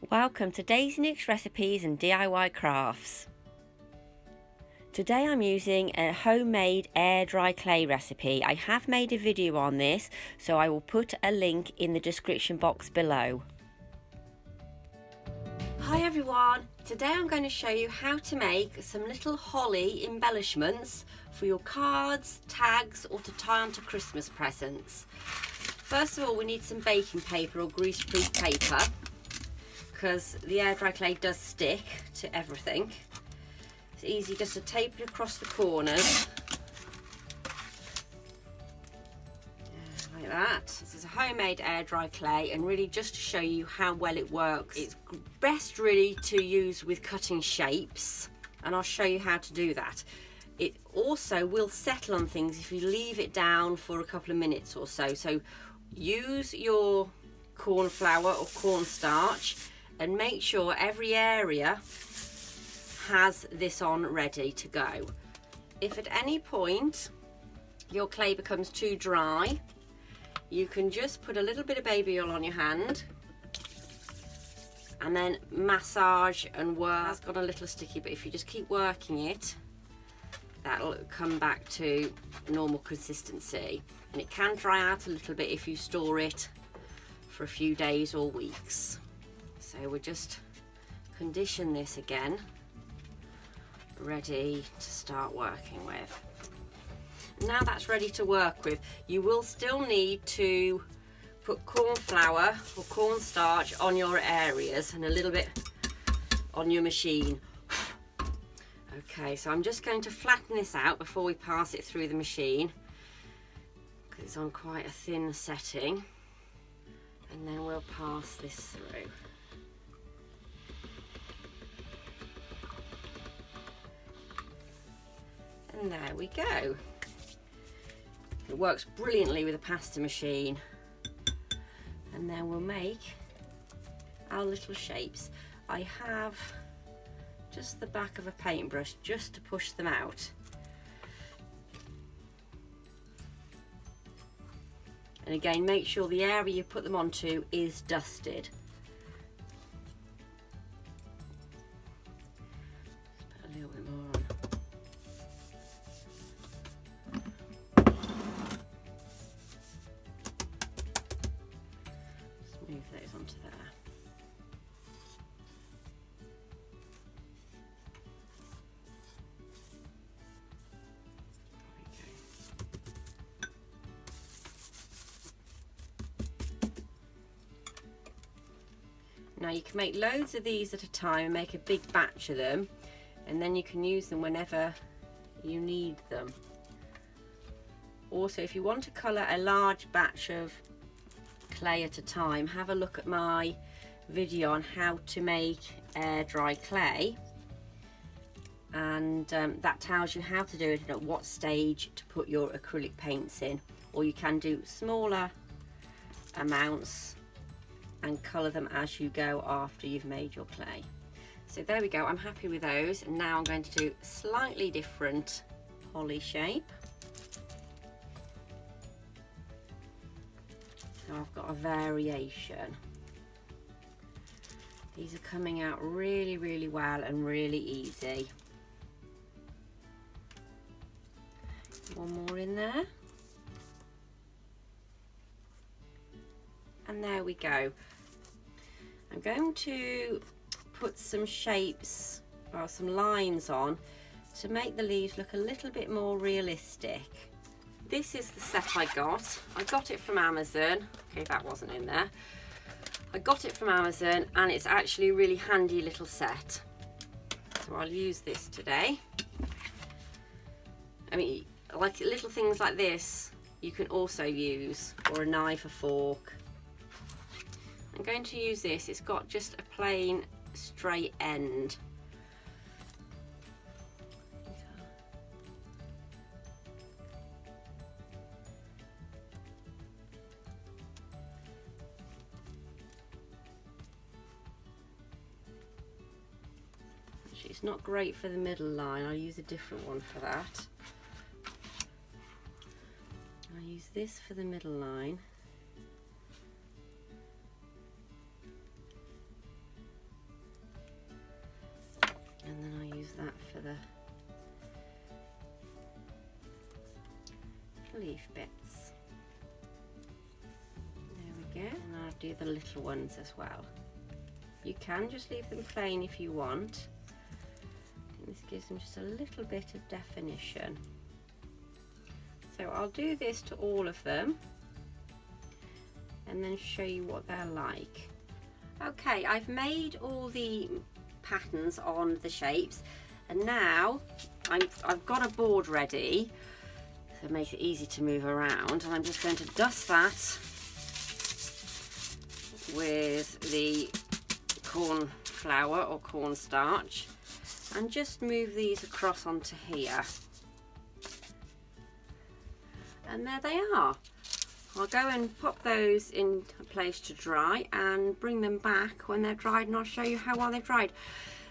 Welcome to Daisy Nook's Recipes and DIY Crafts. Today I'm using a homemade air dry clay recipe. I have made a video on this, so I will put a link in the description box below. Hi everyone, today I'm going to show you how to make some little holly embellishments for your cards, tags or to tie onto Christmas presents. First of all, we need some baking paper or greaseproof paper, because the air dry clay does stick to everything. It's easy just to tape it across the corners like that. This is a homemade air dry clay, and really just to show you how well it works. It's best really to use with cutting shapes, and I'll show you how to do that. It also will settle on things if you leave it down for a couple of minutes or so. So use your corn flour or cornstarch and make sure every area has this on ready to go. If at any point your clay becomes too dry, you can just put a little bit of baby oil on your hand and then massage and work. It's got a little sticky, but if you just keep working it, that'll come back to normal consistency. And it can dry out a little bit if you store it for a few days or weeks. So we'll just condition this again, ready to start working with. Now that's ready to work with, you will still need to put corn flour or cornstarch on your areas and a little bit on your machine. Okay, so I'm just going to flatten this out before we pass it through the machine, because it's on quite a thin setting, and then we'll pass this through. And there we go. It works brilliantly with a pasta machine. And then we'll make our little shapes. I have just the back of a paintbrush just to push them out. And again, make sure the area you put them onto is dusted. Just put a little bit more on. Move those onto there. Now you can make loads of these at a time and make a big batch of them, and then you can use them whenever you need them. Also, if you want to colour a large batch of clay at a time, have a look at my video on how to make air dry clay, and that tells you how to do it and at what stage to put your acrylic paints in. Or you can do smaller amounts and colour them as you go after you've made your clay. So there we go, I'm happy with those, and now I'm going to do a slightly different holly shape. So I've got a variation. These are coming out really well and really easy. One more in there. And there we go. I'm going to put some shapes or some lines on to make the leaves look a little bit more realistic. This is the set I got. I got it from Amazon. Okay, that wasn't in there. I got it from Amazon, and it's actually a really handy little set. So I'll use this today. I mean, like little things like this, you can also use, or a knife, a fork. I'm going to use this. It's got just a plain straight end. Actually, it's not great for the middle line. I'll use a different one for that. I'll use this for the middle line. leaf bits. There we go. And I'll do the little ones as well. You can just leave them plain if you want. This gives them just a little bit of definition. So I'll do this to all of them and then show you what they're like. Okay, I've made all the patterns on the shapes, and now I've got a board ready, so it makes it easy to move around, and I'm just going to dust that with the corn flour or cornstarch and just move these across onto here. And there they are. I'll go and pop those in a place to dry and bring them back when they're dried, and I'll show you how well they've dried.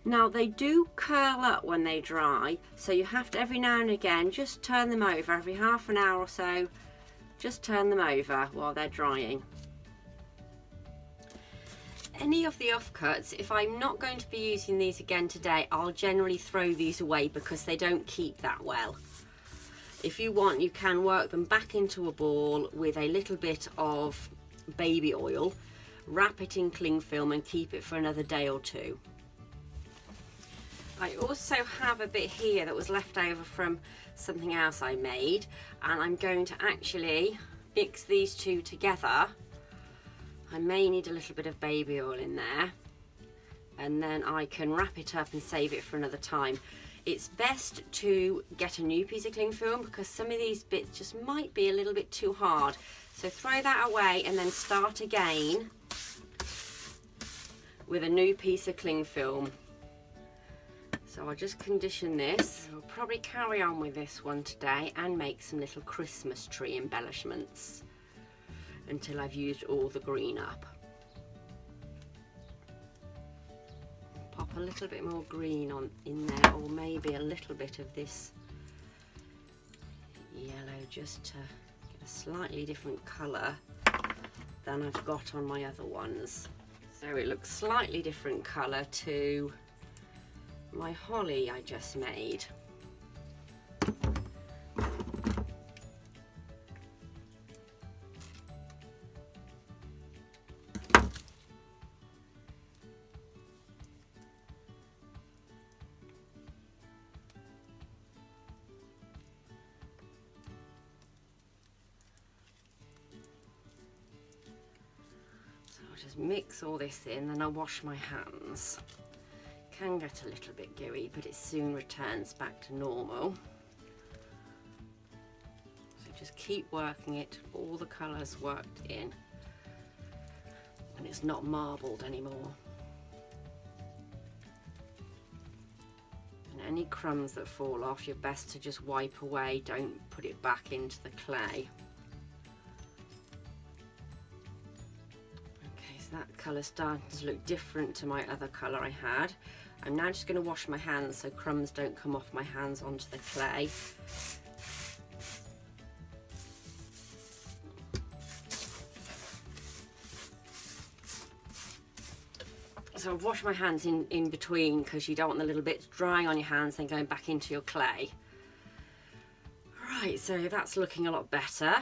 Now they do curl up when they dry, so you have to every now and again just turn them over, every half an hour or so, just turn them over while they're drying. Any of the offcuts, if I'm not going to be using these again today, I'll generally throw these away because they don't keep that well. If you want, you can work them back into a ball with a little bit of baby oil, wrap it in cling film and keep it for another day or two. I also have a bit here that was left over from something else I made, and I'm going to actually mix these two together. I may need a little bit of baby oil in there, and then I can wrap it up and save it for another time. It's best to get a new piece of cling film because some of these bits just might be a little bit too hard. So throw that away and then start again with a new piece of cling film. So I'll just condition this. I'll probably carry on with this one today and make some little Christmas tree embellishments until I've used all the green up. Pop a little bit more green on in there, or maybe a little bit of this yellow, just to get a slightly different colour than I've got on my other ones. So it looks slightly different colour to my holly I just made. Just mix all this in, then I'll wash my hands. Can get a little bit gooey, but it soon returns back to normal. So just keep working it, all the colours worked in, and it's not marbled anymore. And any crumbs that fall off, you're best to just wipe away, don't put it back into the clay. That colour's starting to look different to my other colour I had. I'm now just going to wash my hands so crumbs don't come off my hands onto the clay. So I've washed my hands in between because you don't want the little bits drying on your hands then going back into your clay. Right, so that's looking a lot better.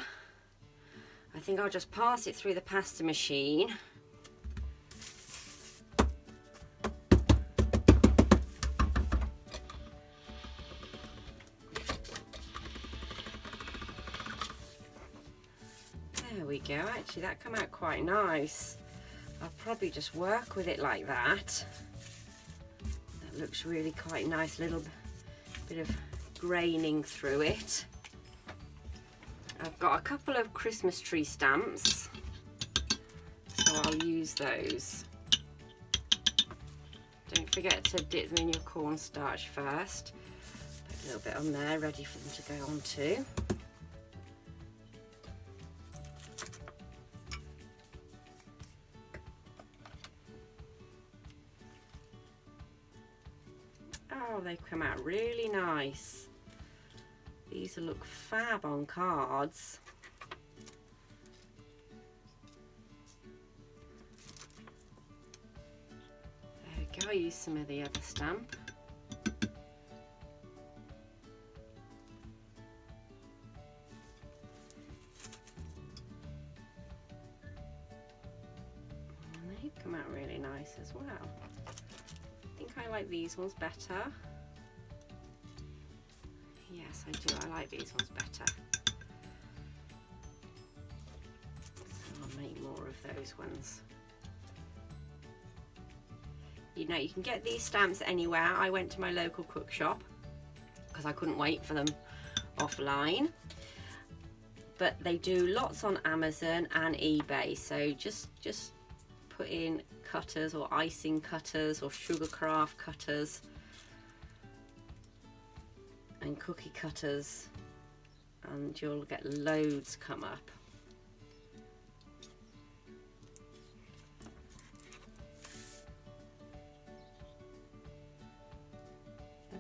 I think I'll just pass it through the pasta machine. There we go, actually that came out quite nice. I'll probably just work with it like that. That looks really quite nice, little bit of graining through it. I've got a couple of Christmas tree stamps, so I'll use those. Don't forget to dip them in your cornstarch first. Put a little bit on there, ready for them to go on too. Oh, they've come out really nice. These will look fab on cards. There we go, I'll use some of the other stamp. nice as well. I think I like these ones better. Yes, I do. I like these ones better. So I'll make more of those ones. You know, you can get these stamps anywhere. I went to my local cook shop because I couldn't wait for them offline. But they do lots on Amazon and eBay. So just put in cutters or icing cutters or sugar craft cutters and cookie cutters, and you'll get loads come up.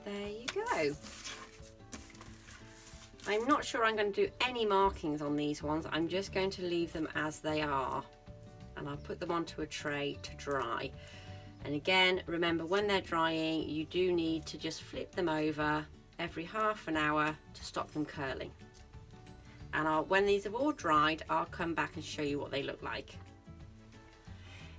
There you go. I'm not sure I'm going to do any markings on these ones. I'm just going to leave them as they are, and I'll put them onto a tray to dry. And again, remember, when they're drying, you do need to just flip them over every half an hour to stop them curling. And when these have all dried, I'll come back and show you what they look like.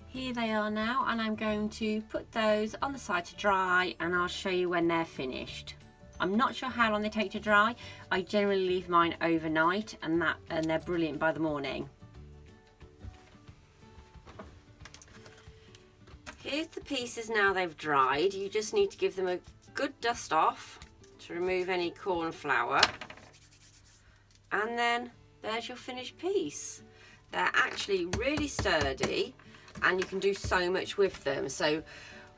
Here they are now, and I'm going to put those on the side to dry, and I'll show you when they're finished. I'm not sure how long they take to dry. I generally leave mine overnight, and they're brilliant by the morning. Here's the pieces now they've dried. You just need to give them a good dust off to remove any corn flour, and then there's your finished piece. They're actually really sturdy, and you can do so much with them. So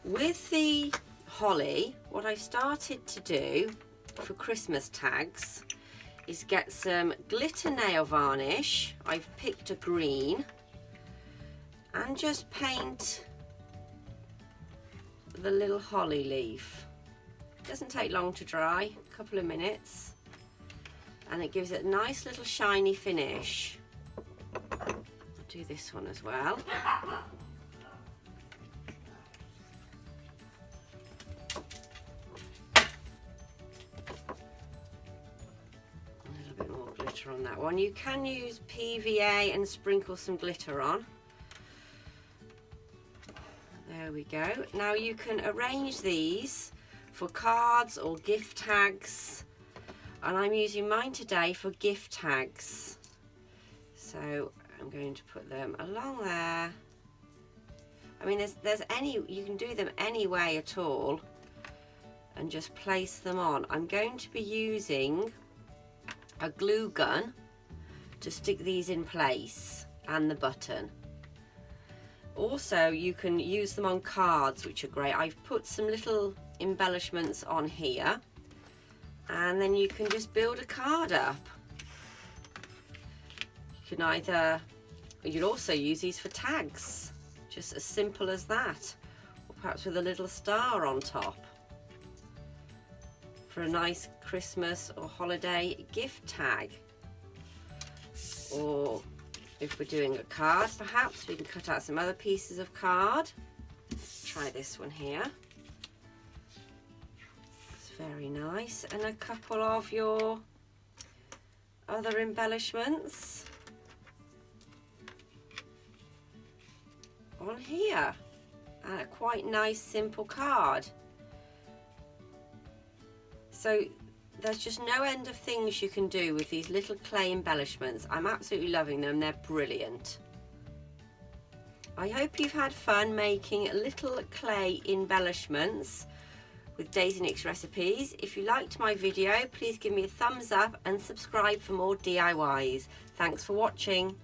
with the holly, what I've started to do for Christmas tags is get some glitter nail varnish. I've picked a green, and just paint the little holly leaf. It doesn't take long to dry, a couple of minutes, and it gives it a nice little shiny finish. I'll do this one as well. On that one, you can use PVA and sprinkle some glitter on. There we go. Now you can arrange these for cards or gift tags, and I'm using mine today for gift tags. So I'm going to put them along there. I mean, there's any, you can do them any way at all, and just place them on. I'm going to be using a glue gun to stick these in place, and the button. Also, you can use them on cards, which are great. I've put some little embellishments on here, and then you can just build a card up. You can you'd also use these for tags, just as simple as that, or perhaps with a little star on top, for a nice Christmas or holiday gift tag. Or if we're doing a card, perhaps we can cut out some other pieces of card. Try this one here. It's very nice. And a couple of your other embellishments on here. And a quite nice simple card. So there's just no end of things you can do with these little clay embellishments. I'm absolutely loving them. They're brilliant. I hope you've had fun making little clay embellishments with Daisy Nix recipes. If you liked my video, please give me a thumbs up and subscribe for more DIYs. Thanks for watching.